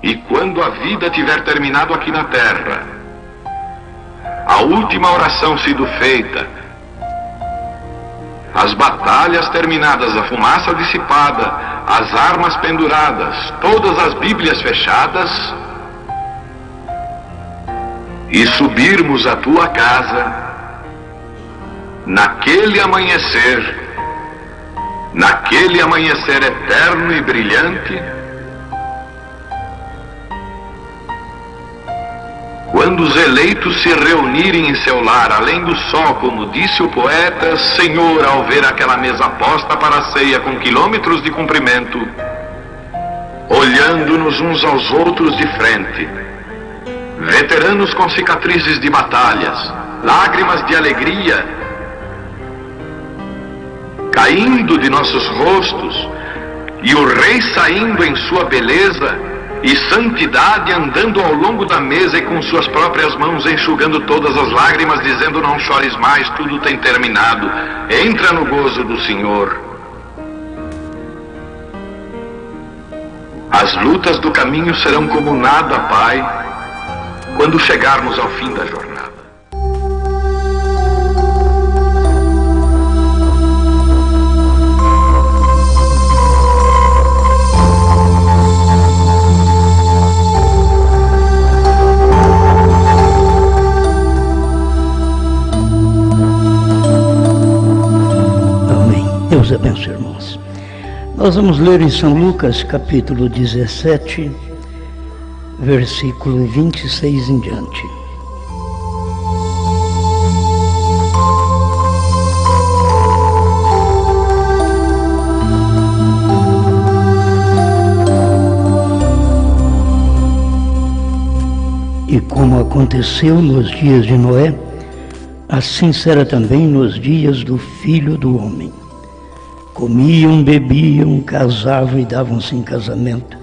E quando a vida tiver terminado aqui na terra, a última oração sido feita, as batalhas terminadas, a fumaça dissipada, as armas penduradas, todas as Bíblias fechadas, e subirmos à tua casa, naquele amanhecer eterno e brilhante, quando os eleitos se reunirem em seu lar, além do sol, como disse o poeta, Senhor, ao ver aquela mesa posta para a ceia com quilômetros de comprimento, olhando-nos uns aos outros de frente, veteranos com cicatrizes de batalhas, lágrimas de alegria caindo de nossos rostos, e o Rei saindo em sua beleza e santidade, andando ao longo da mesa e com suas próprias mãos enxugando todas as lágrimas, dizendo: não chores mais, tudo tem terminado, entra no gozo do Senhor. As lutas do caminho serão como nada, Pai, quando chegarmos ao fim da jornada. Deus abençoe, irmãos. Nós vamos ler em São Lucas, capítulo 17, versículo 26 em diante. E como aconteceu nos dias de Noé, assim será também nos dias do Filho do Homem. Comiam, bebiam, casavam e davam-se em casamento,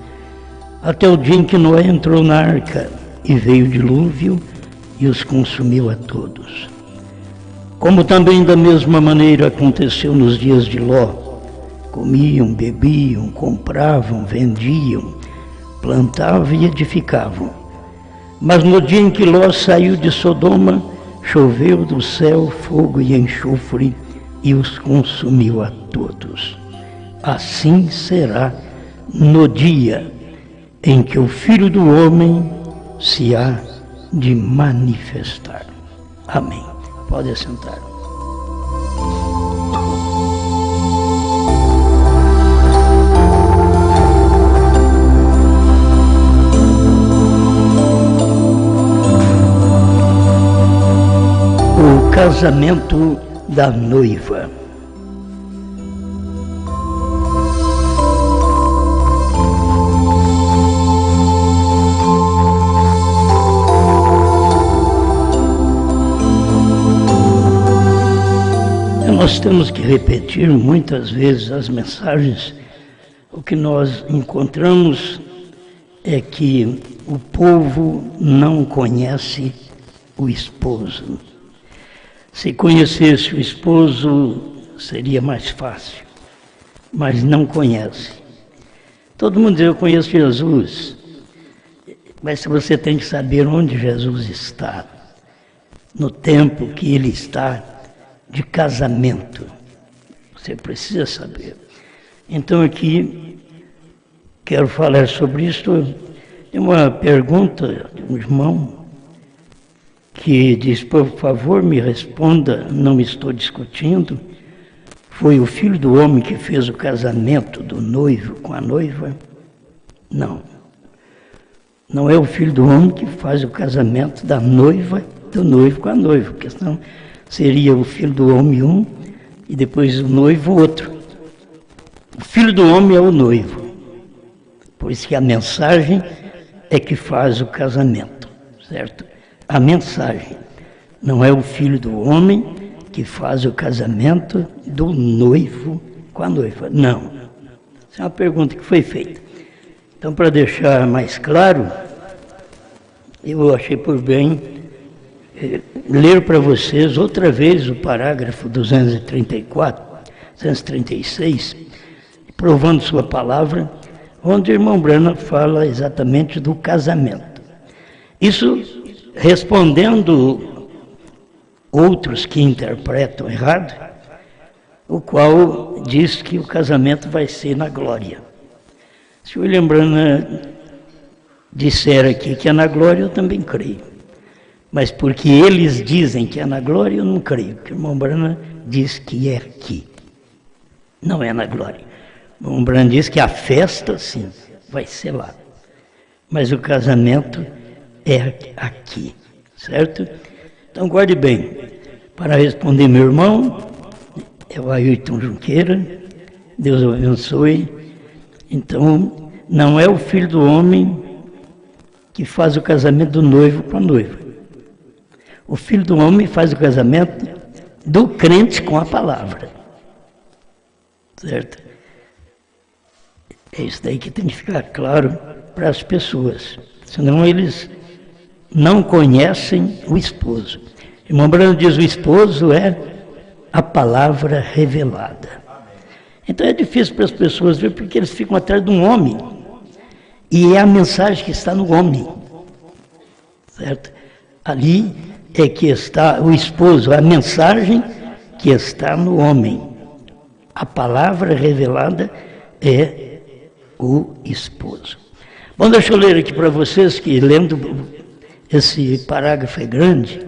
até o dia em que Noé entrou na arca, e veio o dilúvio e os consumiu a todos. Como também da mesma maneira aconteceu nos dias de Ló. Comiam, bebiam, compravam, vendiam, plantavam e edificavam. Mas no dia em que Ló saiu de Sodoma, choveu do céu fogo e enxofre, e os consumiu a todos. Assim será no dia em que o Filho do Homem se há de manifestar. Amém. Pode sentar. O casamento da noiva. Nós temos que repetir muitas vezes as mensagens. O que nós encontramos é que o povo não conhece o esposo. Se conhecesse o esposo, seria mais fácil, mas não conhece. Todo mundo diz: eu conheço Jesus, mas você tem que saber onde Jesus está, no tempo que ele está de casamento. Você precisa saber. Então aqui, quero falar sobre isso. Tem uma pergunta de um irmão que diz: por favor, me responda, não estou discutindo. Foi o Filho do Homem que fez o casamento do noivo com a noiva? Não. Não é o Filho do Homem que faz o casamento da noiva, do noivo com a noiva, porque senão seria o Filho do Homem um e depois o noivo outro. O Filho do Homem é o noivo. Por isso que a mensagem é que faz o casamento, certo? A mensagem, não é o Filho do Homem que faz o casamento do noivo com a noiva. Não. Essa é uma pergunta que foi feita. Então, para deixar mais claro, eu achei por bem ler para vocês outra vez o parágrafo 234, 236, provando sua palavra, onde o irmão Branham fala exatamente do casamento. Isso respondendo outros que interpretam errado, o qual diz que o casamento vai ser na glória. Se o William Branham disser aqui que é na glória, eu também creio. Mas porque eles dizem que é na glória, eu não creio, porque o irmão Branham diz que é aqui. Não é na glória. O irmão Branham diz que a festa, sim, vai ser lá. Mas o casamento é aqui, certo? Então guarde bem. Para responder meu irmão, é o Ayrton Junqueira, Deus o abençoe. Então, não é o filho do homem que faz o casamento do noivo com a noiva. O filho do homem faz o casamento do crente com a palavra. Certo? É isso daí que tem que ficar claro para as pessoas. Senão eles não conhecem o esposo. O irmão Branham diz: o esposo é a palavra revelada. Então é difícil para as pessoas ver, porque eles ficam atrás de um homem. E é a mensagem que está no homem. Certo? Ali é que está o esposo, a mensagem que está no homem. A palavra revelada é o esposo. Bom, deixa eu ler aqui para vocês, que lendo esse parágrafo é grande,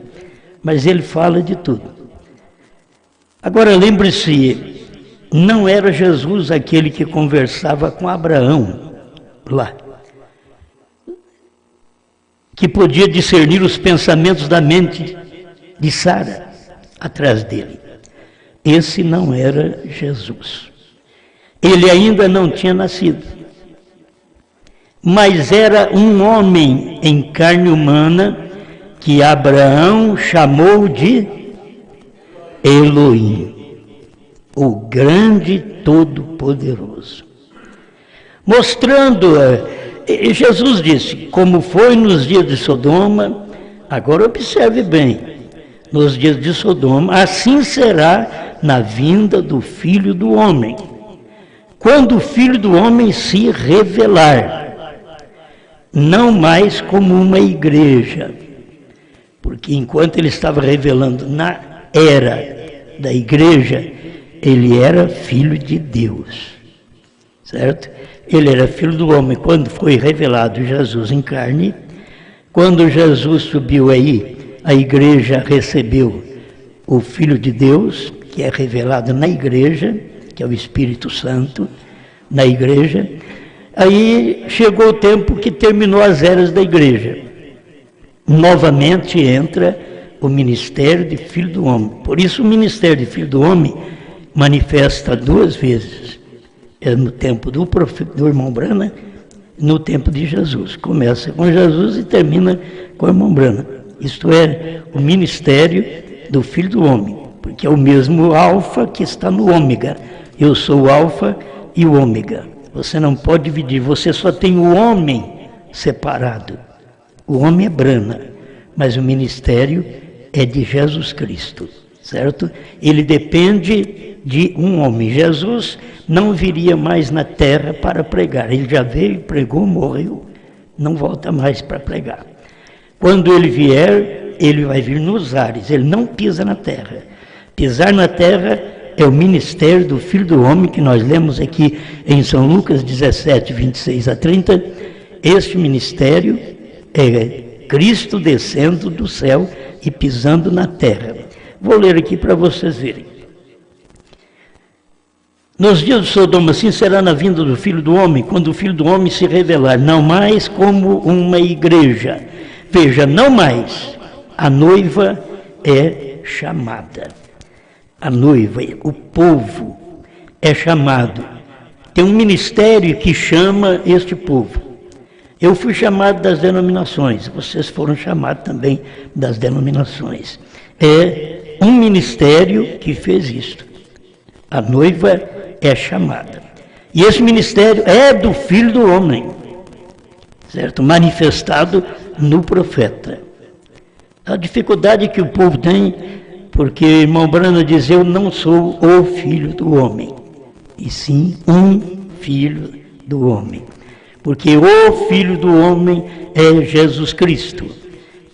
mas ele fala de tudo. Agora lembre-se, não era Jesus aquele que conversava com Abraão lá, que podia discernir os pensamentos da mente de Sara atrás dele. Esse não era Jesus. Ele ainda não tinha nascido. Mas era um homem em carne humana que Abraão chamou de Elohim, o grande Todo-Poderoso. Mostrando, Jesus disse, como foi nos dias de Sodoma, agora observe bem, nos dias de Sodoma, assim será na vinda do Filho do Homem, quando o Filho do Homem se revelar, não mais como uma igreja, porque enquanto ele estava revelando na era da igreja, ele era filho de Deus, certo? Ele era filho do homem quando foi revelado Jesus em carne. Quando Jesus subiu aí, a igreja recebeu o Filho de Deus, que é revelado na igreja, que é o Espírito Santo, na igreja. Aí chegou o tempo que terminou as eras da igreja. Novamente entra o ministério de Filho do Homem. Por isso o ministério de Filho do Homem manifesta duas vezes. É no tempo do irmão Branham, no tempo de Jesus. Começa com Jesus e termina com o irmão Branham. Isto é, o ministério do Filho do Homem, porque é o mesmo alfa que está no ômega. Eu sou o alfa e o ômega. Você não pode dividir, você só tem o homem separado. O homem é Branham, mas o ministério é de Jesus Cristo, certo? Ele depende de um homem. Jesus não viria mais na terra para pregar. Ele já veio, pregou, morreu, não volta mais para pregar. Quando ele vier, ele vai vir nos ares, ele não pisa na terra. Pisar na terra é o ministério do Filho do Homem, que nós lemos aqui em São Lucas 17, 26 a 30. Este ministério é Cristo descendo do céu e pisando na terra. Vou ler aqui para vocês verem. Nos dias de Sodoma, assim será na vinda do Filho do Homem, quando o Filho do Homem se revelar, não mais como uma igreja. Veja, não mais. A noiva é chamada. A noiva, o povo é chamado. Tem um ministério que chama este povo. Eu fui chamado das denominações, vocês foram chamados também das denominações. É um ministério que fez isto. A noiva é chamada. E esse ministério é do Filho do Homem, certo? Manifestado no profeta. A dificuldade que o povo tem, porque o irmão Branham diz, eu não sou o Filho do Homem, e sim um Filho do Homem. porque o Filho do Homem é Jesus Cristo.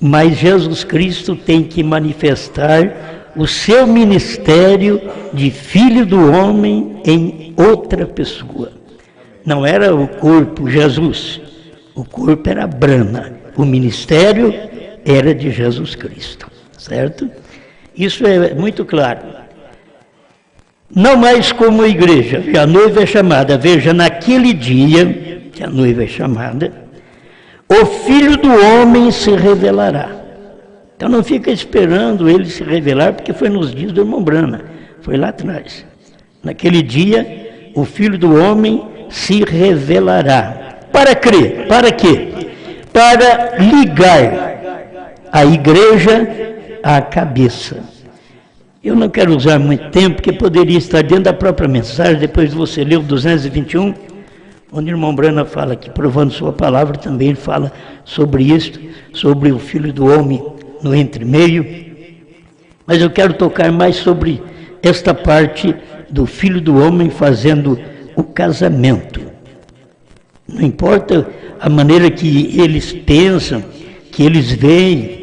Mas Jesus Cristo tem que manifestar o seu ministério de Filho do Homem em outra pessoa. Não era o corpo Jesus, o corpo era Brahma, o ministério era de Jesus Cristo, certo? Isso é muito claro. Não mais como igreja, a noiva é chamada, veja, naquele dia, que a noiva é chamada, o Filho do Homem se revelará. Então não fica esperando ele se revelar, porque foi nos dias do irmão Brana, foi lá atrás. Naquele dia, o Filho do Homem se revelará. Para crer, para quê? Para ligar a igreja à cabeça. Eu não quero usar muito tempo, porque poderia estar dentro da própria mensagem, depois de você ler o 221, onde o irmão Brana fala que, provando sua palavra, também fala sobre isso, sobre o Filho do Homem no entremeio. Mas eu quero tocar mais sobre esta parte do Filho do Homem fazendo o casamento. Não importa a maneira que eles pensam, que eles veem,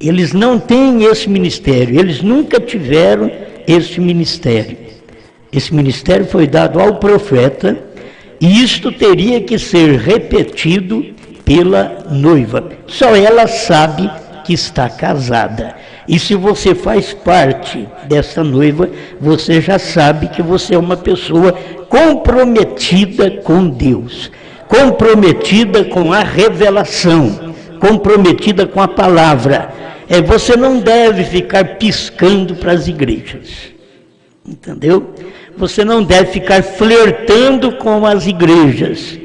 eles não têm esse ministério, eles nunca tiveram esse ministério. Esse ministério foi dado ao profeta, e isto teria que ser repetido pela noiva. Só ela sabe que está casada. E se você faz parte dessa noiva, você já sabe que você é uma pessoa comprometida com Deus, comprometida com a revelação, comprometida com a palavra. Você não deve ficar piscando para as igrejas, entendeu? Você não deve ficar flertando com as igrejas,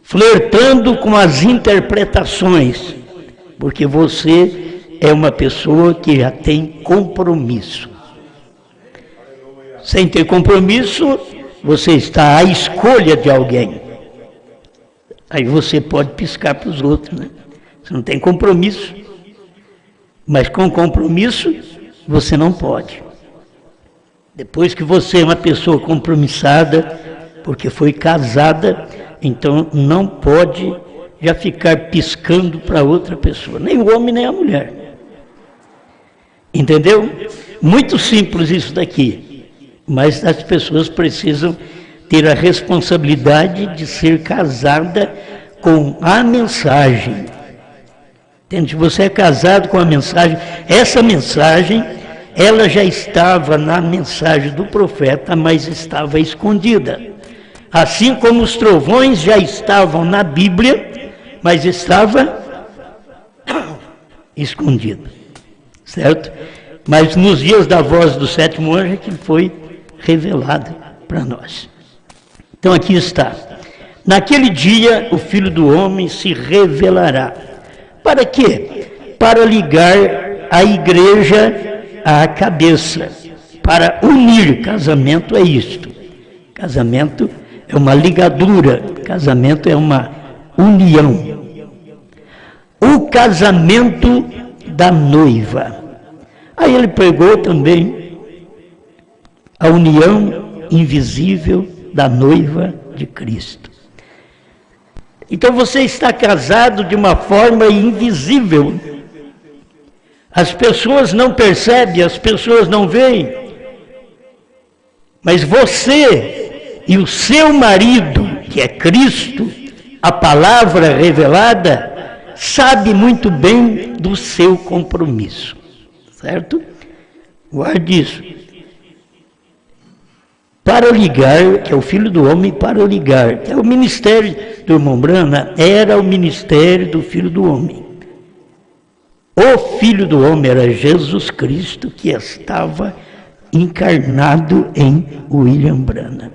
flertando com as interpretações, porque você é uma pessoa que já tem compromisso. Sem ter compromisso, você está à escolha de alguém. Aí você pode piscar para os outros, né? Você não tem compromisso, mas com compromisso você não pode. Depois que você é uma pessoa compromissada, porque foi casada, então não pode já ficar piscando para outra pessoa, nem o homem nem a mulher. Entendeu? Muito simples isso daqui, mas as pessoas precisam ter a responsabilidade de ser casada com a mensagem. Entende? Você é casado com a mensagem, essa mensagem, ela já estava na mensagem do profeta, mas estava escondida. Assim como os trovões já estavam na Bíblia, mas estava escondido, certo? Mas nos dias da voz do sétimo anjo é que foi revelado para nós. Então aqui está. Naquele dia o Filho do Homem se revelará. Para quê? Para ligar a igreja à cabeça, para unir. Casamento é isto. Casamento é uma ligadura, casamento é uma união. O casamento da noiva. Aí ele pregou também a união invisível da noiva de Cristo. Então você está casado de uma forma invisível. As pessoas não percebem, as pessoas não veem. Mas você e o seu marido, que é Cristo, a palavra revelada, sabe muito bem do seu compromisso. Certo? Guarde isso. Para ligar, que é o Filho do Homem, para ligar, que é o ministério do irmão Brana, era o ministério do Filho do Homem. O Filho do Homem era Jesus Cristo, que estava encarnado em William Branham.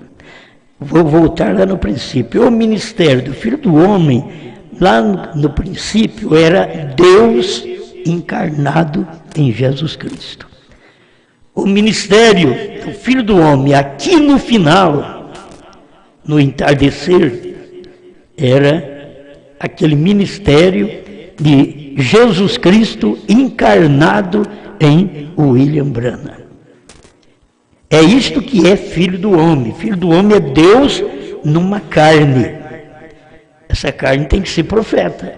Vou voltar lá no princípio. O ministério do Filho do Homem, lá no princípio, era Deus encarnado em Jesus Cristo. O ministério do Filho do Homem, aqui no final, no entardecer, era aquele ministério de Jesus Cristo encarnado em William Branham. É isto que é Filho do Homem. Filho do Homem é Deus numa carne. essa carne tem que ser profeta.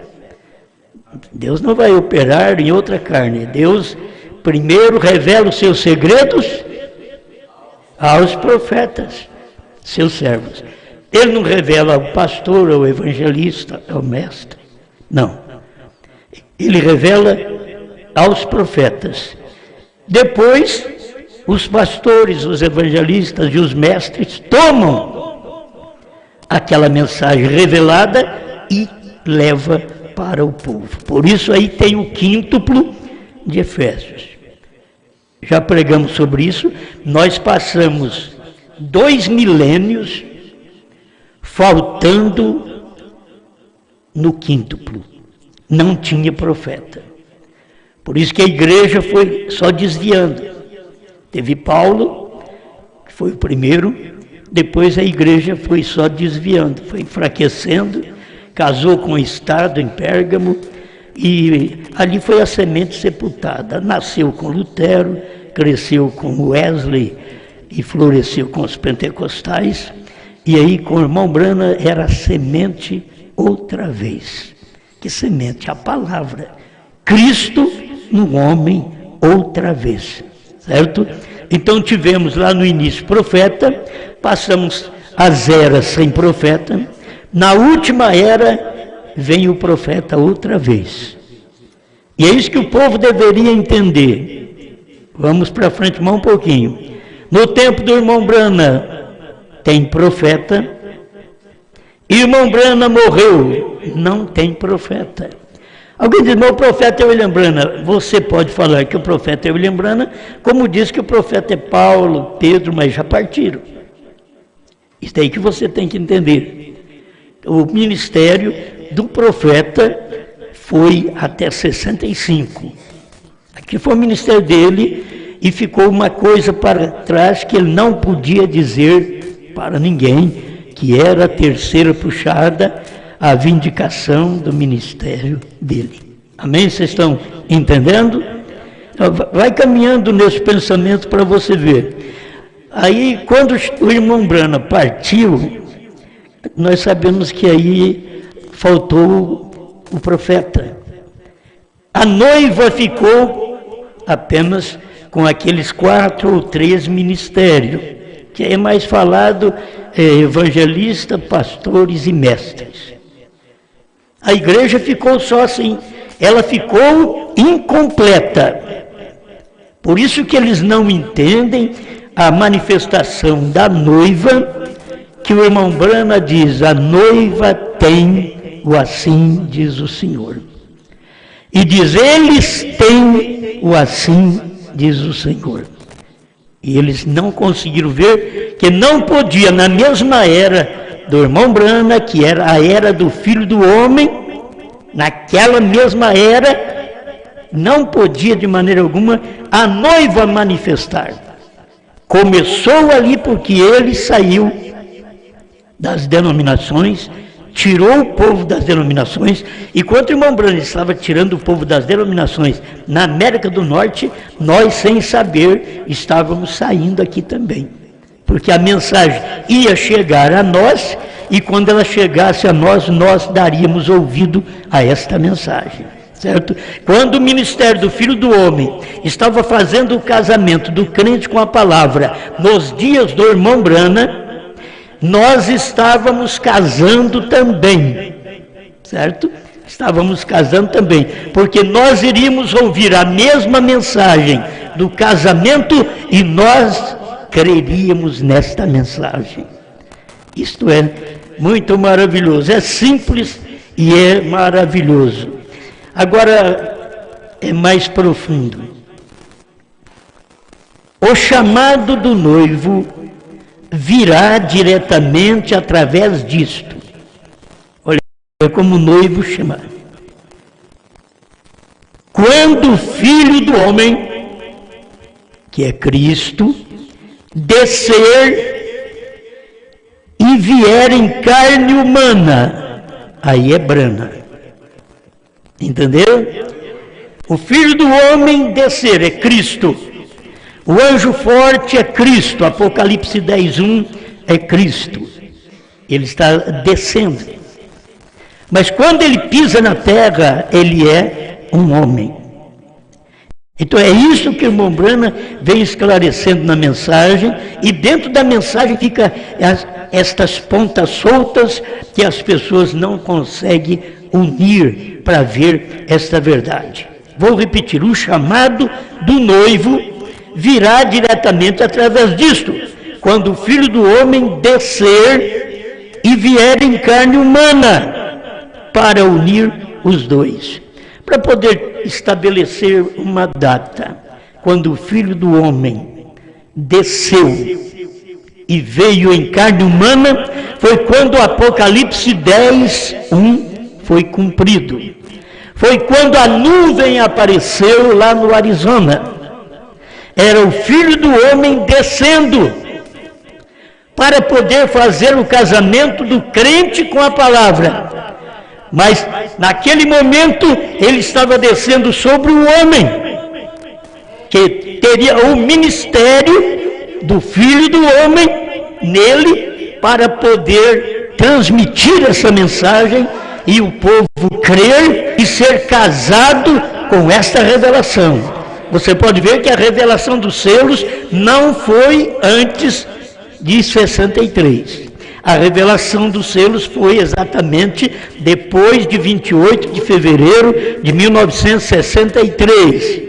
Deus não vai operar em outra carne. Deus primeiro revela os seus segredos aos profetas, seus servos. Ele não revela ao pastor, ao evangelista, ao mestre. Não. Ele revela aos profetas. Depois, os pastores, os evangelistas e os mestres tomam aquela mensagem revelada e leva para o povo. Por isso aí tem o quíntuplo de Efésios. Já pregamos sobre isso. Nós passamos 2 milênios faltando no quíntuplo. Não tinha profeta. Por isso que a igreja foi só desviando. Teve Paulo, que foi o primeiro, depois a igreja foi só desviando, foi enfraquecendo, casou com o Estado em Pérgamo, e ali foi a semente sepultada. Nasceu com Lutero, cresceu com Wesley e floresceu com os pentecostais, e aí com o irmão Branham era a semente outra vez. Que semente? A palavra. Cristo no homem outra vez. Certo? Então tivemos lá no início profeta, passamos as eras sem profeta, na última era vem o profeta outra vez. E é isso que o povo deveria entender. Vamos para frente mais um pouquinho. No tempo do irmão Branham tem profeta, irmão Branham morreu, não tem profeta. Alguém diz, meu profeta é William Branham. Você pode falar que o profeta é William Branham, como diz que o profeta é Paulo, Pedro, mas já partiram. Isso aí que você tem que entender. O ministério do profeta foi até 65. Aqui foi o ministério dele e ficou uma coisa para trás que ele não podia dizer para ninguém, que era a terceira puxada, a vindicação do ministério dele. Amém? Vocês estão entendendo? Vai caminhando nesse pensamento para você ver. Aí, quando o irmão Branham partiu, nós sabemos que aí faltou o profeta. A noiva ficou apenas com aqueles 4 ou 3 ministérios, que é mais falado evangelista, pastores e mestres. A igreja ficou só assim, ela ficou incompleta. Por isso que eles não entendem a manifestação da noiva, que o irmão Branham diz, a noiva tem o assim diz o Senhor. E diz, eles têm o assim diz o Senhor. E eles não conseguiram ver que não podia, na mesma era do irmão Branham, que era a era do Filho do Homem, naquela mesma era, não podia de maneira alguma a noiva manifestar. Começou ali porque ele saiu das denominações, tirou o povo das denominações, e quando o irmão Branham estava tirando o povo das denominações na América do Norte, nós, sem saber, estávamos saindo aqui também. Porque a mensagem ia chegar a nós, e quando ela chegasse a nós, nós daríamos ouvido a esta mensagem. Certo? Quando o ministério do Filho do Homem estava fazendo o casamento do crente com a palavra, nos dias do irmão Branham, nós estávamos casando também, certo? Estávamos casando também, porque nós iríamos ouvir a mesma mensagem do casamento e nós creríamos nesta mensagem. Isto é muito maravilhoso, é simples e é maravilhoso. Agora, é mais profundo. O chamado do noivo virá diretamente através disto. Olha como o noivo chama. Quando o Filho do Homem, que é Cristo, descer e vier em carne humana, aí é Branham. Entendeu? O Filho do Homem descer é Cristo. O anjo forte é Cristo, Apocalipse 10:1 é Cristo. Ele está descendo. Mas quando ele pisa na terra, ele é um homem. Então é isso que o irmão Branham vem esclarecendo na mensagem, e dentro da mensagem fica estas pontas soltas que as pessoas não conseguem unir para ver esta verdade. Vou repetir, o chamado do noivo virá diretamente através disto, quando o Filho do Homem descer e vier em carne humana, para unir os dois. Para poder estabelecer uma data, quando o Filho do Homem desceu e veio em carne humana, foi quando o Apocalipse 10:1 foi cumprido. Foi quando a nuvem apareceu lá no Arizona. Era o Filho do Homem descendo para poder fazer o casamento do crente com a palavra. Mas naquele momento ele estava descendo sobre o homem, que teria o ministério do Filho do Homem nele, para poder transmitir essa mensagem e o povo crer e ser casado com esta revelação. Você pode ver que a revelação dos selos não foi antes de 63. A revelação dos selos foi exatamente depois de 28 de fevereiro de 1963,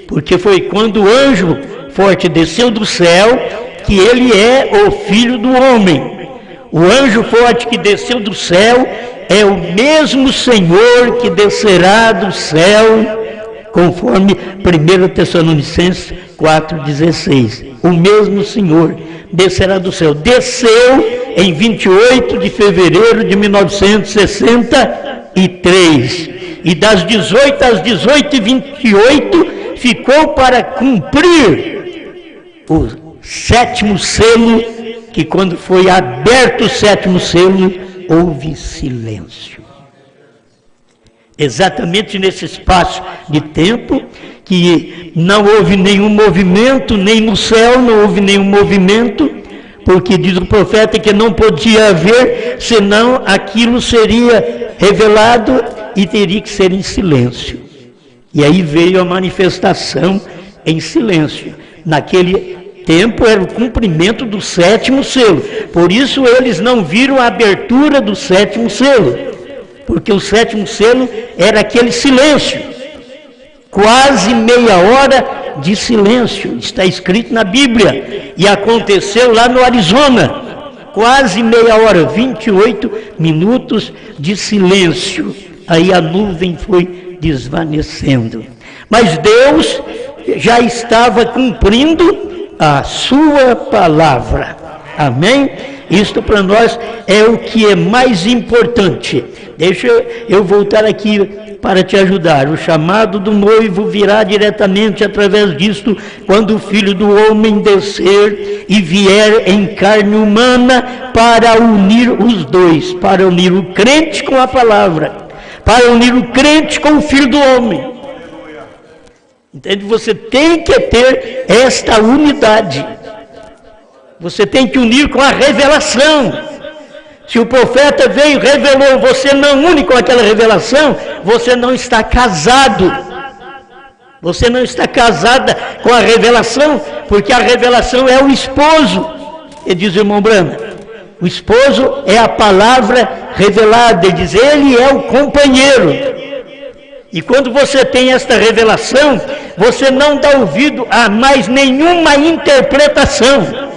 porque foi quando o anjo forte desceu do céu, que ele é o Filho do Homem. O anjo forte que desceu do céu é o mesmo Senhor que descerá do céu, conforme 1 Tessalonicenses 4,16. O mesmo Senhor descerá do céu. Desceu em 28 de fevereiro de 1963. E das 18 às 18h28 ficou para cumprir o sétimo selo, que quando foi aberto o sétimo selo, houve silêncio. Exatamente nesse espaço de tempo, que não houve nenhum movimento, nem no céu não houve nenhum movimento, porque diz o profeta que não podia haver, senão aquilo seria revelado e teria que ser em silêncio. E aí veio a manifestação em silêncio. Naquele tempo era o cumprimento do sétimo selo. Por isso eles não viram a abertura do sétimo selo, porque o sétimo selo era aquele silêncio. Quase meia hora de silêncio, está escrito na Bíblia, e aconteceu lá no Arizona. Quase meia hora, 28 minutos de silêncio. Aí a nuvem foi desvanecendo. Mas Deus já estava cumprindo a sua palavra. Amém? Isto para nós é o que é mais importante. Deixa eu voltar aqui para te ajudar. O chamado do noivo virá diretamente através disto, quando o Filho do Homem descer e vier em carne humana, para unir os dois, para unir o crente com a palavra, para unir o crente com o Filho do Homem. Entende? Você tem que ter esta unidade. Você tem que unir com a revelação. Se o profeta veio e revelou, você não une com aquela revelação, você não está casado. Você não está casada com a revelação, porque a revelação é o esposo. Ele diz o irmão Branham, o esposo é a palavra revelada. Ele diz, ele é o companheiro. E quando você tem esta revelação, você não dá ouvido a mais nenhuma interpretação.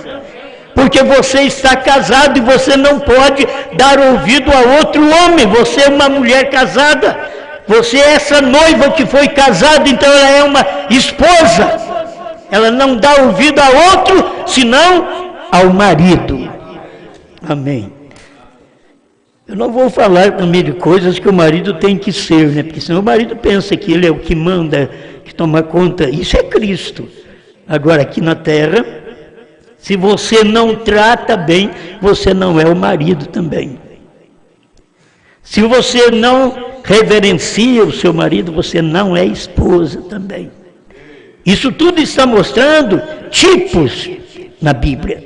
Porque você está casado e você não pode dar ouvido a outro homem. Você é uma mulher casada. Você é essa noiva que foi casada, então ela é uma esposa. Ela não dá ouvido a outro, senão ao marido. Amém. Eu não vou falar também de coisas que o marido tem que ser, né? Porque senão o marido pensa que ele é o que manda, que toma conta. Isso é Cristo. Agora, aqui na terra, se você não trata bem, você não é o marido também. Se você não reverencia o seu marido, você não é esposa também. Isso tudo está mostrando tipos na Bíblia,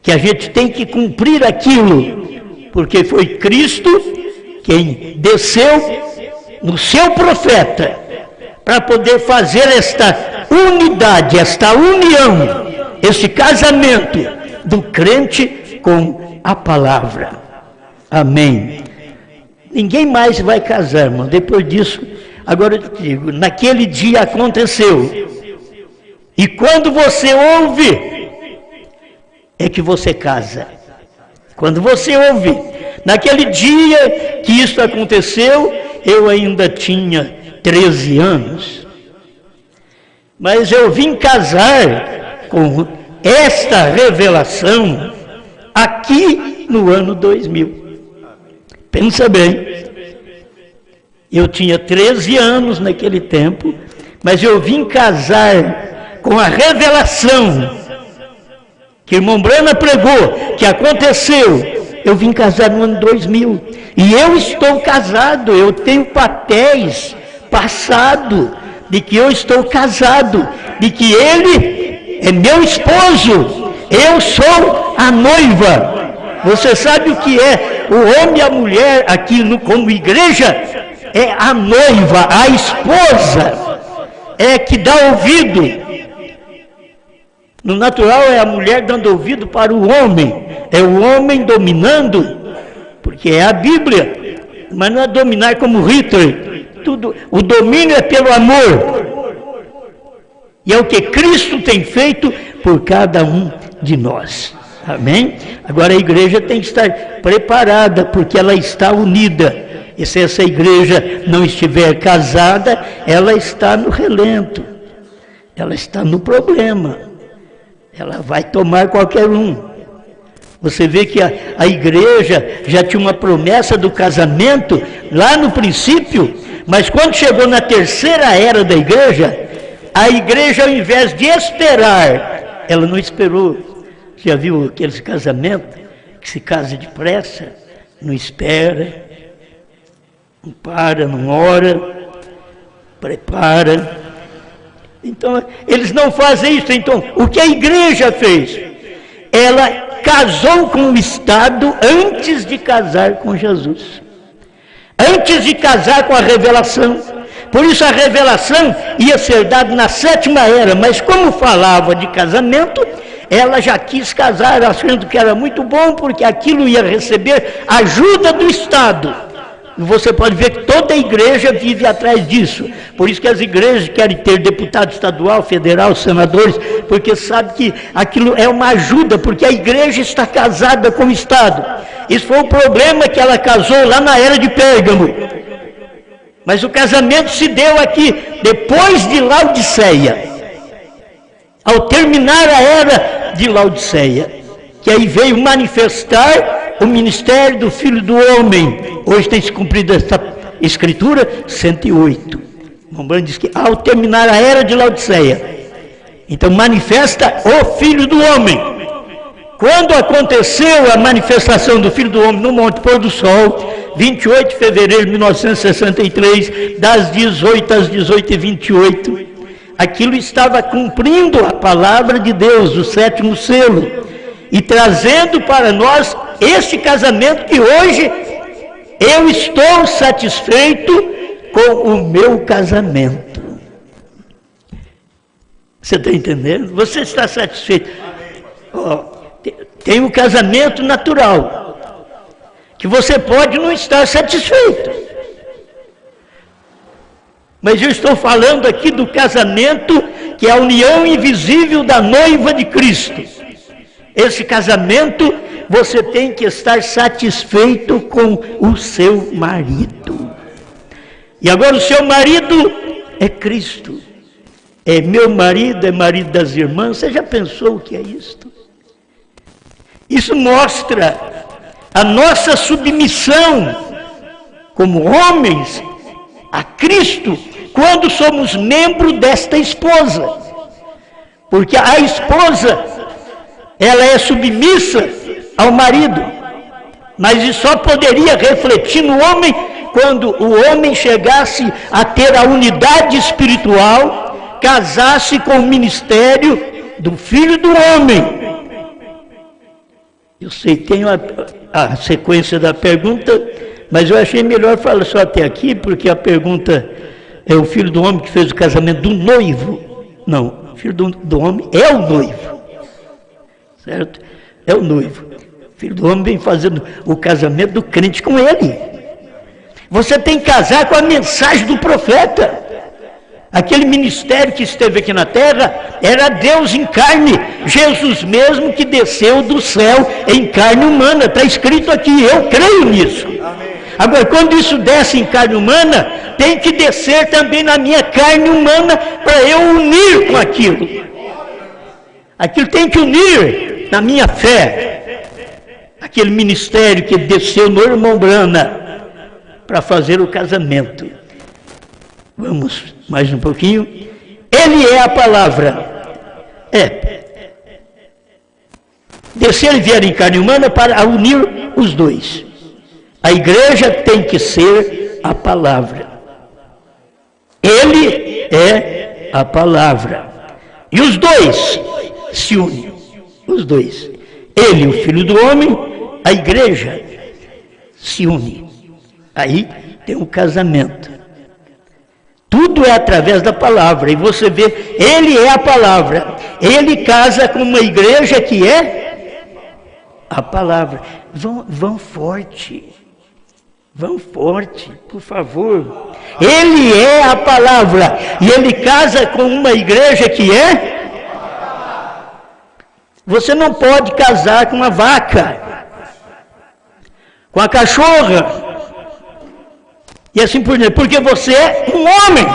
que a gente tem que cumprir aquilo, porque foi Cristo quem desceu no seu profeta para poder fazer esta unidade, esta união, esse casamento do crente com a palavra. Amém. Ninguém mais vai casar, irmão. Depois disso, agora eu te digo, naquele dia aconteceu. E quando você ouve, é que você casa. Quando você ouve, naquele dia que isso aconteceu, eu ainda tinha 13 anos. Mas eu vim casar com esta revelação aqui no ano 2000. Pensa bem, eu tinha 13 anos naquele tempo, mas eu vim casar com a revelação que o irmão Brana pregou, que aconteceu. Eu vim casar no ano 2000, e eu estou casado, eu tenho papéis passado de que eu estou casado, de que ele é meu esposo, eu sou a noiva. Você sabe o que é o homem e a mulher aqui como igreja? É a noiva, a esposa, é que dá ouvido. No natural é a mulher dando ouvido para o homem, é o homem dominando, porque é a Bíblia, mas não é dominar como Hitler. Tudo, o domínio é pelo amor, e é o que Cristo tem feito por cada um de nós. Amém? Agora a igreja tem que estar preparada, porque ela está unida. E se essa igreja não estiver casada, ela está no relento, ela está no problema, ela vai tomar qualquer um. Você vê que a igreja já tinha uma promessa do casamento lá no princípio, mas quando chegou na terceira era da igreja, a igreja, ao invés de esperar, ela não esperou. Já viu aqueles casamentos que se casa depressa, não espera, não para, não ora, prepara. Então, eles não fazem isso. Então, o que a igreja fez? Ela casou com o Estado antes de casar com Jesus. Antes de casar com a revelação. Por isso a revelação ia ser dada na sétima era, mas como falava de casamento, ela já quis casar, achando que era muito bom, porque aquilo ia receber ajuda do Estado. E você pode ver que toda a igreja vive atrás disso. Por isso que as igrejas querem ter deputado estadual, federal, senadores, porque sabe que aquilo é uma ajuda, porque a igreja está casada com o Estado. Isso foi o problema que ela casou lá na era de Pérgamo. Mas o casamento se deu aqui, depois de Laodiceia. Ao terminar a era de Laodiceia, que aí veio manifestar o ministério do Filho do Homem. Hoje tem se cumprido essa escritura 108. O Romano diz que ao terminar a era de Laodiceia, então manifesta o Filho do Homem. Quando aconteceu a manifestação do Filho do Homem no Monte Pôr do Sol, 28 de fevereiro de 1963, das 18 às 18h28, aquilo estava cumprindo a palavra de Deus, o sétimo selo, e trazendo para nós este casamento que hoje eu estou satisfeito com o meu casamento. Você está entendendo? Você está satisfeito? Tem o casamento natural, que você pode não estar satisfeito. Mas eu estou falando aqui do casamento, que é a união invisível da noiva de Cristo. Esse casamento, você tem que estar satisfeito com o seu marido. E agora o seu marido é Cristo. É meu marido, é marido das irmãs. Você já pensou o que é isto? Isso mostra a nossa submissão como homens a Cristo, quando somos membros desta esposa. Porque a esposa, ela é submissa ao marido, mas isso só poderia refletir no homem quando o homem chegasse a ter a unidade espiritual, casasse com o ministério do Filho do Homem. Eu sei, tenho a sequência da pergunta, Mas eu achei melhor falar só até aqui, porque a pergunta é o filho do homem que fez o casamento do noivo. Não, o filho do homem é o noivo. Certo? É o noivo. O filho do homem vem fazendo o casamento do crente com ele. Você tem que casar com a mensagem do profeta. Aquele ministério que esteve aqui na terra era Deus em carne, Jesus mesmo que desceu do céu em carne humana, está escrito aqui, eu creio nisso. Amém. Agora, quando isso desce em carne humana, tem que descer também na minha carne humana para eu unir com aquilo. Aquilo tem que unir na minha fé. Aquele ministério que desceu no irmão Brana para fazer o casamento. Vamos mais um pouquinho. Ele é a palavra. Descer e vier em carne humana para unir os dois. A igreja tem que ser a palavra. Ele é a palavra. E os dois se unem. Os dois. Ele, o filho do homem, a igreja se une. Aí tem um casamento. Tudo é através da palavra, e você vê, ele é a palavra, ele casa com uma igreja que é a palavra. Vão forte, por favor. Ele é a palavra, e ele casa com uma igreja que é. Você não pode casar com uma vaca, com a cachorra, e assim por diante, porque você é um homem.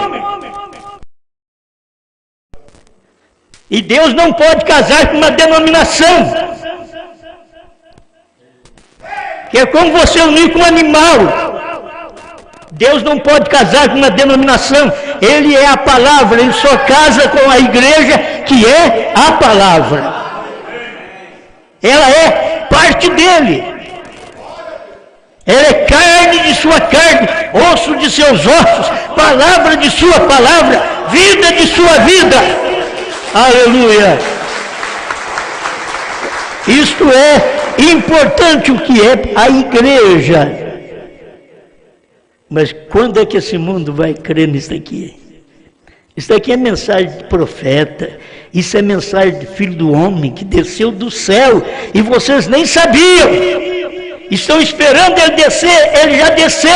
E Deus não pode casar com uma denominação. Que é como você unir com um animal. Deus não pode casar com uma denominação. Ele é a palavra, ele só casa com a igreja que é a palavra. Ela é parte dele. Ela é carne de sua carne, osso de seus ossos, palavra de sua palavra, vida de sua vida. Aleluia! Isto é importante, o que é a igreja. Mas quando é que esse mundo vai crer nisso aqui? Isso aqui é mensagem de profeta, isso é mensagem de filho do homem que desceu do céu e vocês nem sabiam. Estão esperando ele descer, ele já desceu.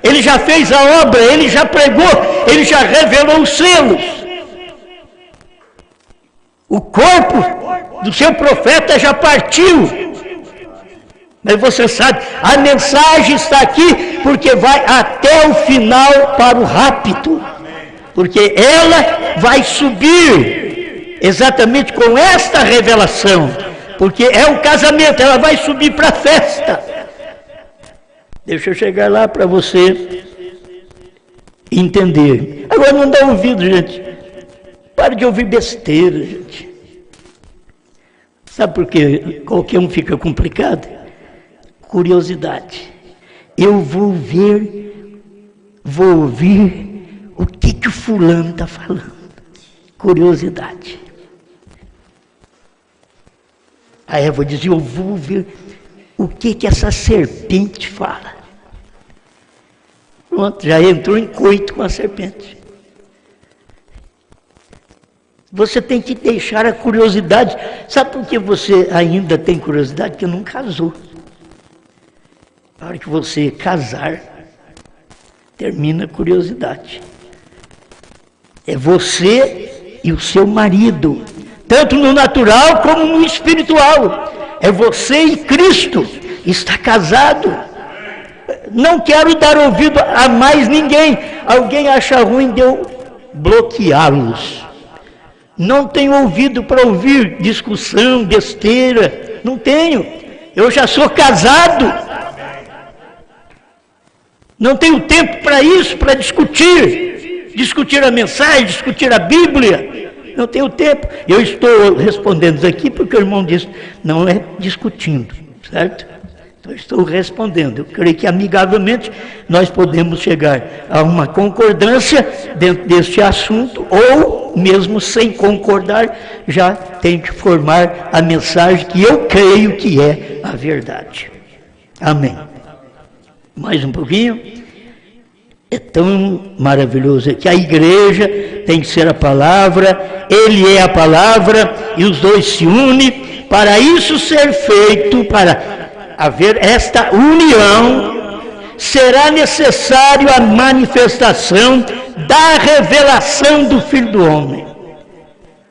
Ele já fez a obra, ele já pregou, ele já revelou os selos. O corpo do seu profeta já partiu. Mas você sabe, a mensagem está aqui porque vai até o final para o rapto. Porque ela vai subir exatamente com esta revelação. Porque é um casamento, ela vai subir para a festa. Deixa eu chegar lá para você entender. Agora não dá ouvido, gente. Para de ouvir besteira, gente. Sabe por que qualquer um fica complicado? Curiosidade. Eu vou ouvir o que o fulano está falando. Curiosidade. A Eva dizia, eu vou ver o que essa serpente fala. Pronto, já entrou em coito com a serpente. Você tem que deixar a curiosidade. Sabe por que você ainda tem curiosidade? Porque não casou. Na hora que você casar, termina a curiosidade. É você e o seu marido. Tanto no natural como no espiritual. É você e Cristo. Está casado. Não quero dar ouvido a mais ninguém. Alguém acha ruim de eu bloqueá-los. Não tenho ouvido para ouvir discussão, besteira. Não tenho. Eu já sou casado. Não tenho tempo para isso, para discutir. Discutir a mensagem, discutir a Bíblia. Não tenho tempo. Eu estou respondendo isso aqui porque o irmão disse, não é discutindo, certo? Então, estou respondendo. Eu creio que amigavelmente nós podemos chegar a uma concordância dentro deste assunto, ou mesmo sem concordar, já tem que formar a mensagem que eu creio que é a verdade. Amém. Mais um pouquinho. É tão maravilhoso que a igreja tem que ser a palavra, ele é a palavra, e os dois se unem. Para isso ser feito, para haver esta união, será necessário a manifestação da revelação do Filho do Homem.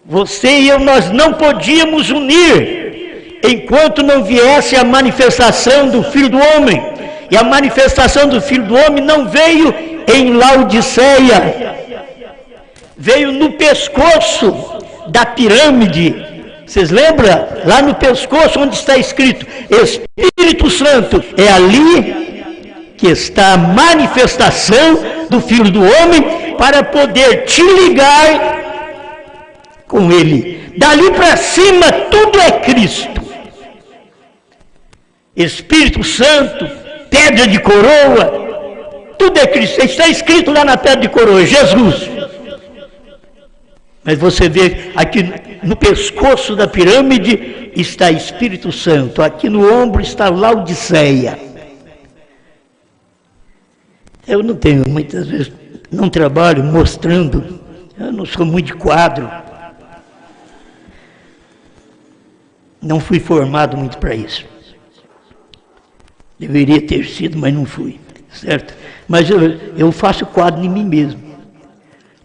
Você e eu, nós não podíamos unir enquanto não viesse a manifestação do Filho do Homem. E a manifestação do Filho do Homem não veio em Laodiceia, veio no pescoço da pirâmide. Vocês lembram? Lá no pescoço onde está escrito Espírito Santo. É ali que está a manifestação do Filho do Homem para poder te ligar com Ele. Dali para cima tudo é Cristo. Espírito Santo, pedra de coroa, tudo é Cristo. Está escrito lá na pedra de coroa, Jesus. Mas você vê aqui no pescoço da pirâmide está Espírito Santo, aqui no ombro está Laodiceia. Eu não tenho, muitas vezes, não trabalho mostrando, eu não sou muito de quadro. Não fui formado muito para isso. Deveria ter sido, mas não fui, certo? Mas eu faço quadro em mim mesmo.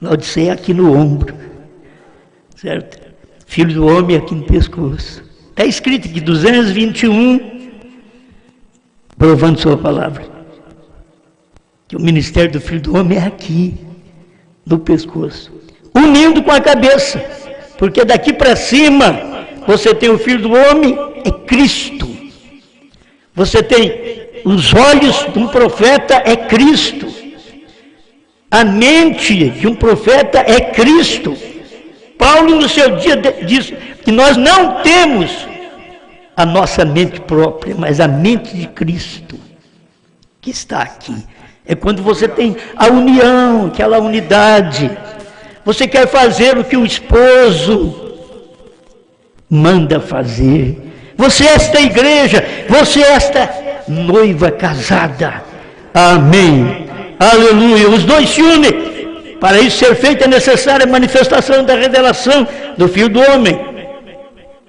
Laodiceia aqui no ombro, certo? Filho do Homem aqui no pescoço. Está escrito aqui, 221, provando sua palavra. Que o ministério do Filho do Homem é aqui, no pescoço. Unindo com a cabeça, porque daqui para cima, você tem o Filho do Homem, é Cristo. Você tem os olhos de um profeta, é Cristo. A mente de um profeta é Cristo. Paulo, no seu dia, diz que nós não temos a nossa mente própria, mas a mente de Cristo, que está aqui. É quando você tem a união, aquela unidade. Você quer fazer o que o esposo manda fazer. Você é esta igreja, você é esta noiva casada. Amém. Aleluia. Os dois se unem. Para isso ser feita é necessária a manifestação da revelação do Filho do Homem.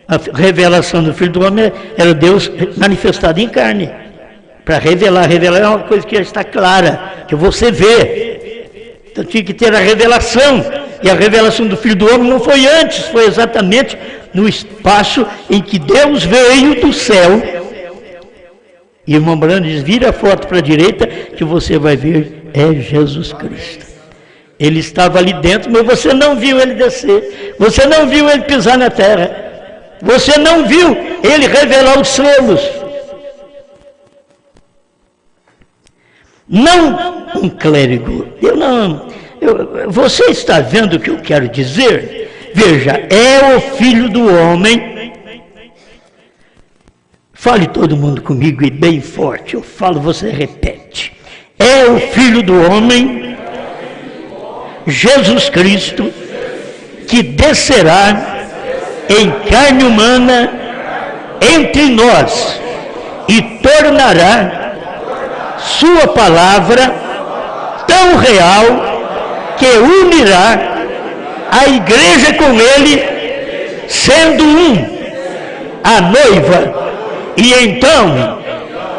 A revelação do Filho do Homem era Deus manifestado em carne. Para revelar é uma coisa que já está clara, que você vê. Então tinha que ter a revelação. E a revelação do Filho do Homem não foi antes, foi exatamente no espaço em que Deus veio do céu. E o irmão Brando diz, vira a foto para a direita, que você vai ver, é Jesus Cristo. Ele estava ali dentro, mas você não viu ele descer. Você não viu ele pisar na terra. Você não viu ele revelar os selos. Não um clérigo. Você está vendo o que eu quero dizer? Veja, é o Filho do Homem. Fale todo mundo comigo e bem forte. Eu falo, você repete. É o Filho do Homem, Jesus Cristo, que descerá em carne humana entre nós e tornará sua palavra tão real que unirá a igreja com ele, sendo um, a noiva, e então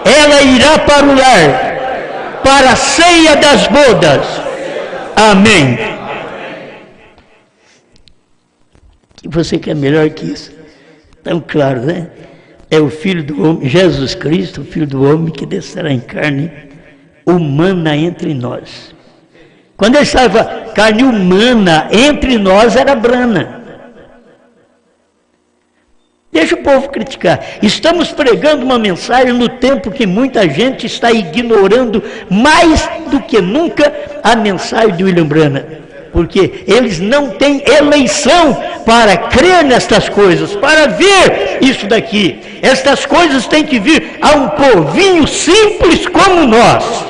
ela irá para o lar, para a ceia das bodas. Amém. E você quer melhor que isso? Tão claro, né? É o Filho do Homem, Jesus Cristo, o Filho do Homem, que descerá em carne humana entre nós. Quando ele estava carne humana entre nós, era brana. Deixa o povo criticar. Estamos pregando uma mensagem no tempo que muita gente está ignorando mais do que nunca a mensagem de William Branham. Porque eles não têm eleição para crer nestas coisas, para ver isso daqui. Estas coisas têm que vir a um povinho simples como nós.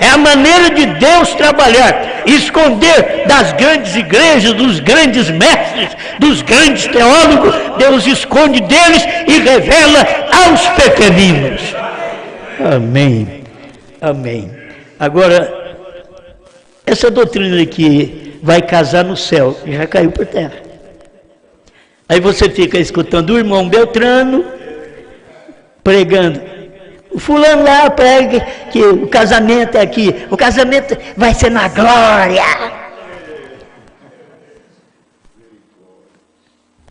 É a maneira de Deus trabalhar, esconder das grandes igrejas, dos grandes mestres, dos grandes teólogos. Deus esconde deles e revela aos pequeninos. Amém. Amém. Agora, essa doutrina de que vai casar no céu, já caiu por terra. Aí você fica escutando o irmão Beltrano pregando. O fulano lá prega que o casamento é aqui, o casamento vai ser na glória.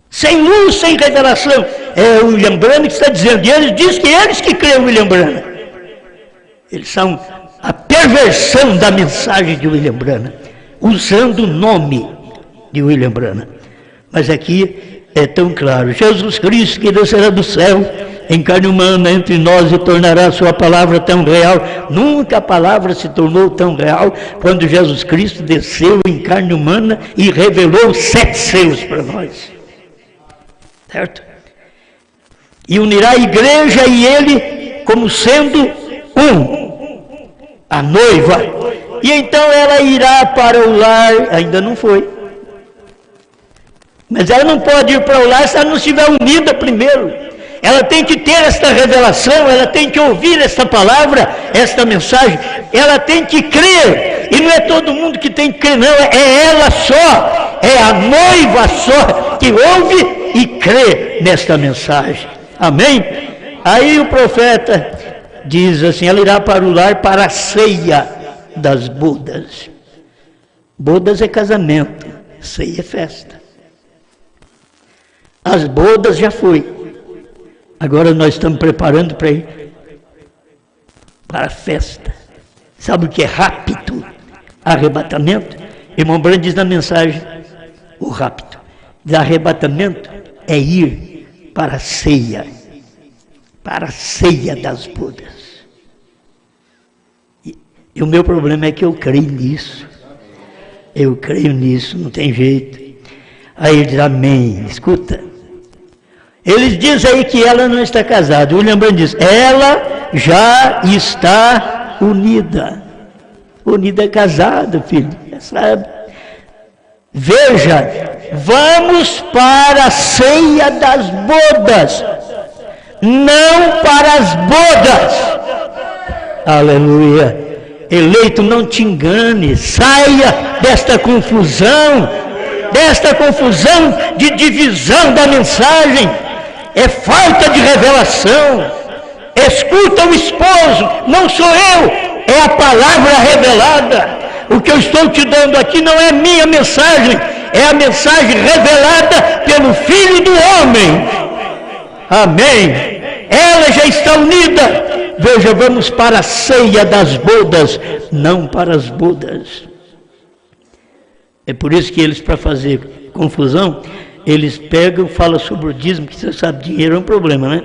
Sem luz, sem revelação. É o William Branham que está dizendo. E eles dizem que eles que creem o William Branham. Eles são a perversão da mensagem de William Branham, usando o nome de William Branham. Mas aqui é tão claro. Jesus Cristo que descerá do céu em carne humana entre nós e tornará a sua palavra tão real. Nunca a palavra se tornou tão real quando Jesus Cristo desceu em carne humana e revelou 7 selos para nós. Certo? E unirá a igreja e ele como sendo um, a noiva. E então ela irá para o lar, ainda não foi. Mas ela não pode ir para o lar se ela não estiver unida primeiro. Ela tem que ter esta revelação, ela tem que ouvir esta palavra, esta mensagem, ela tem que crer. E não é todo mundo que tem que crer, não, é ela só, é a noiva só que ouve e crê nesta mensagem. Amém? Aí o profeta diz assim, ela irá para o lar para a ceia das bodas. Bodas é casamento, ceia é festa. As bodas já foi. Agora nós estamos preparando para ir para a festa. Sabe o que é rapto? Arrebatamento? Irmão Branham diz na mensagem, o rapto. De arrebatamento é ir para a ceia das bodas. E o meu problema é que eu creio nisso. Eu creio nisso, não tem jeito. Aí ele diz, amém. Escuta. Eles dizem aí que ela não está casada. O William Branham diz, ela já está unida. Unida é casada, filho. Sabe? Veja, vamos para a ceia das bodas, não para as bodas. Aleluia. Eleito, não te engane, saia desta confusão de divisão da mensagem. É falta de revelação. Escuta o esposo, não sou eu, é a palavra revelada. O que eu estou te dando aqui não é minha mensagem, é a mensagem revelada pelo Filho do Homem. Amém. Ela já está unida. Veja, vamos para a ceia das bodas, não para as bodas. É por isso que eles, para fazer confusão, eles pegam, falam sobre o dízimo, que você sabe, dinheiro é um problema, né?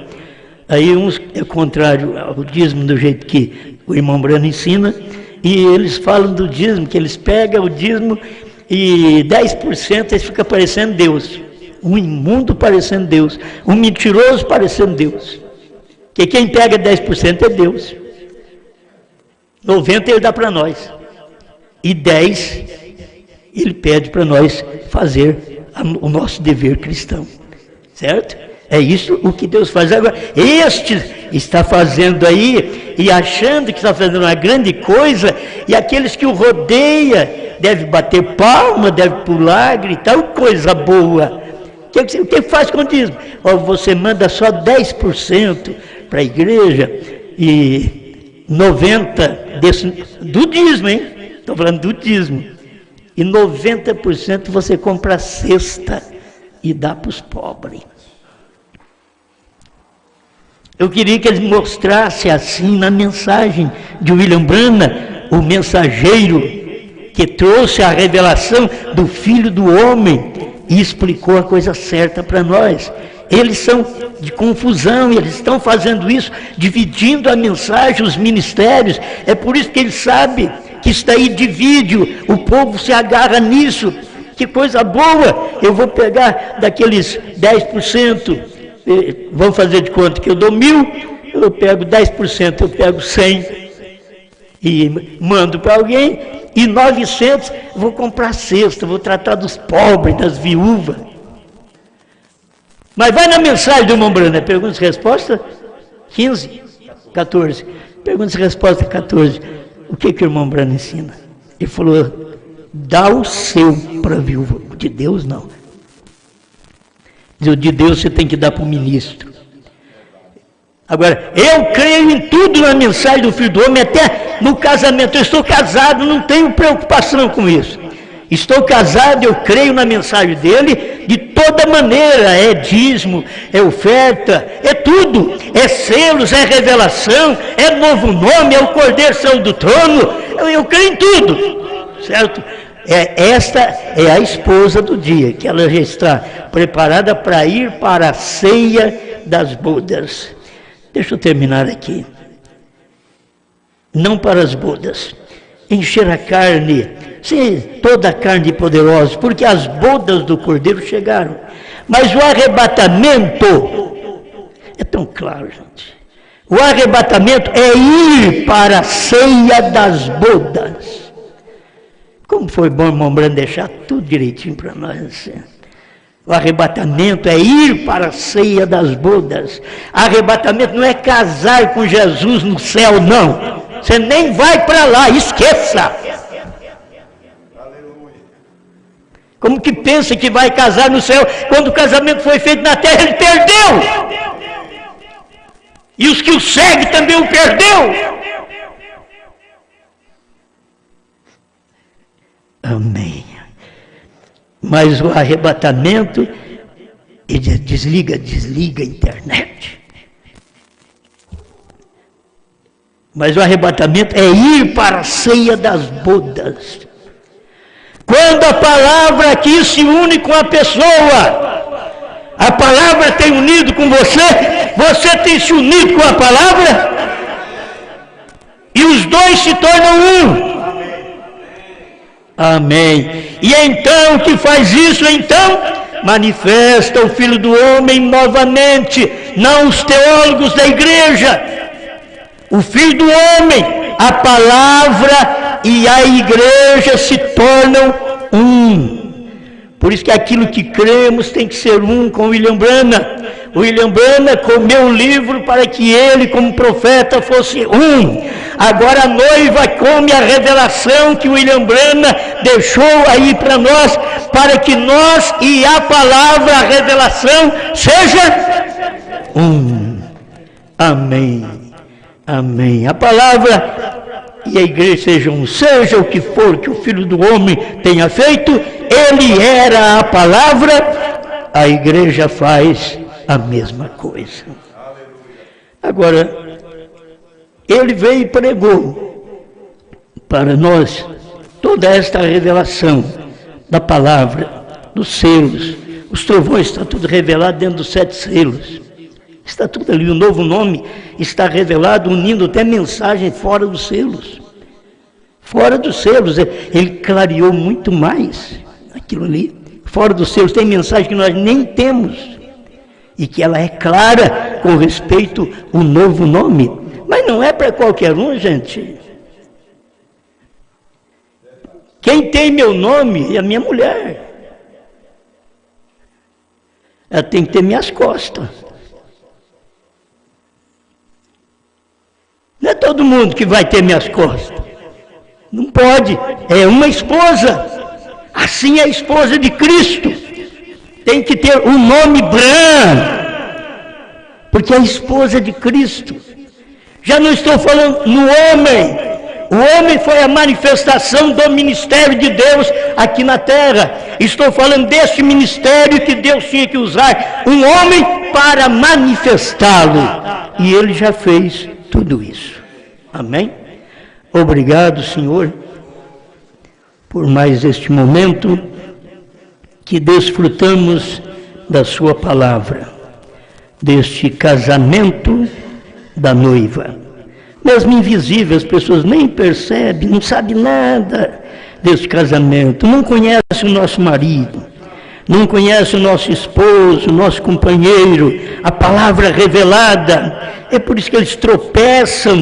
Aí uns é contrário ao dízimo do jeito que o irmão Branham ensina, e eles falam do dízimo, que eles pegam o dízimo e 10% eles ficam parecendo Deus. Um imundo parecendo Deus, um mentiroso parecendo Deus. Porque quem pega 10% é Deus. 90% ele dá para nós. E 10% ele pede para nós fazer o nosso dever cristão, certo? É isso o que Deus faz. Agora, este está fazendo aí, e achando que está fazendo uma grande coisa, e aqueles que o rodeiam, devem bater palma, devem pular, gritar, coisa boa. O que faz com o dízimo? Você manda só 10% para a igreja, e 90% do dízimo, hein? Estou falando do dízimo. E 90% você compra a cesta e dá para os pobres. Eu queria que eles mostrassem assim na mensagem de William Branham, o mensageiro que trouxe a revelação do Filho do Homem e explicou a coisa certa para nós. Eles são de confusão, eles estão fazendo isso, dividindo a mensagem, os ministérios. É por isso que eles sabem que está aí divide, o povo se agarra nisso. Que coisa boa, eu vou pegar daqueles 10%, vamos fazer de conta que eu dou 1.000, eu pego 10%, eu pego 100 e mando para alguém, e 900 vou comprar cesta, vou tratar dos pobres, das viúvas. Mas vai na mensagem do irmão Branham, perguntas e respostas, 15, 14. Pergunta e resposta 14. O que o irmão Brano ensina? Ele falou, dá o seu para a viúva. O de Deus, não. O de Deus você tem que dar para o ministro. Agora, eu creio em tudo na mensagem do Filho do Homem, até no casamento. Eu estou casado, não tenho preocupação com isso. Estou casado, eu creio na mensagem dele de toda maneira. É dízimo, é oferta, é tudo. É selos, é revelação, é novo nome, é o Cordeiro saiu do trono. Eu creio em tudo, certo? Esta é a esposa do dia, que ela já está preparada para ir para a ceia das bodas. Deixa eu terminar aqui. Não para as bodas. Encher a carne, sim, toda a carne poderosa, porque as bodas do Cordeiro chegaram. Mas o arrebatamento, é tão claro, gente. O arrebatamento é ir para a ceia das bodas. Como foi bom, irmão Brando, deixar tudo direitinho para nós assim. O arrebatamento é ir para a ceia das bodas. Arrebatamento não é casar com Jesus no céu, não. Você nem vai para lá, esqueça. Como que pensa que vai casar no céu? Quando o casamento foi feito na terra, ele perdeu. E os que o seguem também o perdeu. Amém. Mas o arrebatamento, ele desliga a internet. Mas o arrebatamento é ir para a ceia das bodas. Quando a palavra aqui se une com a pessoa, a palavra tem unido com você, você tem se unido com a palavra, e os dois se tornam um. Amém. E então, que faz isso então? Manifesta o Filho do Homem novamente, não os teólogos da igreja. O Filho do Homem, a palavra e a igreja se tornam um. Por isso que aquilo que cremos tem que ser um com William Branham. O William Branham comeu o livro para que ele, como profeta, fosse um. Agora a noiva come a revelação que o William Branham deixou aí para nós, para que nós e a palavra, a revelação, seja um. Amém. Amém. A palavra e a igreja sejam um. Seja o que for que o Filho do Homem tenha feito, ele era a palavra, a igreja faz a mesma coisa. Agora, ele veio e pregou para nós toda esta revelação da palavra, dos selos. Os trovões, está tudo revelado dentro dos 7 selos. Está tudo ali, o novo nome está revelado, unindo até mensagem fora dos selos. Fora dos selos, ele clareou muito mais aquilo ali. Fora dos selos tem mensagem que nós nem temos, e que ela é clara com respeito ao novo nome. Mas não é para qualquer um, gente. Quem tem meu nome é a minha mulher. Ela tem que ter minhas costas. Não é todo mundo que vai ter minhas costas. Não pode. É uma esposa. Assim é a esposa de Cristo. Tem que ter o nome branco. Porque é a esposa de Cristo. Já não estou falando no homem. O homem foi a manifestação do ministério de Deus aqui na terra. Estou falando deste ministério que Deus tinha que usar um homem para manifestá-lo. E ele já fez tudo isso. Amém? Obrigado, Senhor, por mais este momento que desfrutamos da sua palavra, deste casamento da noiva. Mesmo invisível, as pessoas nem percebem, não sabem nada desse casamento, não conhecem o nosso marido, não conhecem o nosso esposo, o nosso companheiro, a palavra revelada. É por isso que eles tropeçam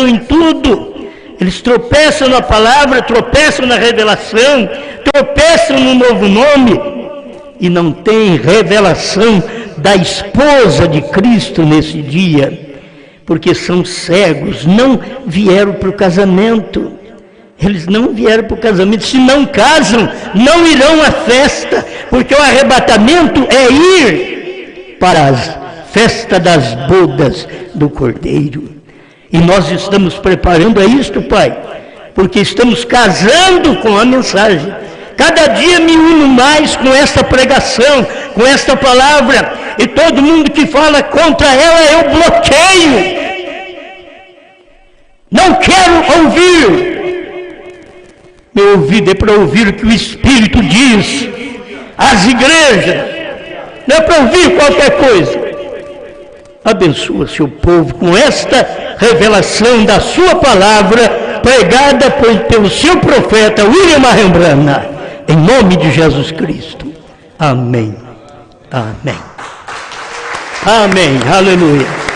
em tudo. Eles tropeçam na palavra, tropeçam na revelação, tropeçam no novo nome e não tem revelação da esposa de Cristo nesse dia. porque são cegos, não vieram para o casamento. Eles não vieram para o casamento. Se não casam, não irão à festa, porque o arrebatamento é ir para a festa das bodas do Cordeiro. E nós estamos preparando a isto, Pai, porque estamos casando com a mensagem. Cada dia me uno mais com esta pregação, com esta palavra, e todo mundo que fala contra ela eu bloqueio. Não quero ouvir. Meu ouvido é para ouvir o que o Espírito diz às igrejas, não é para ouvir qualquer coisa. Abençoa seu povo com esta revelação da sua palavra, pregada pelo seu profeta William Marrembrana, em nome de Jesus Cristo. Amém. Amém. Amém. Aleluia.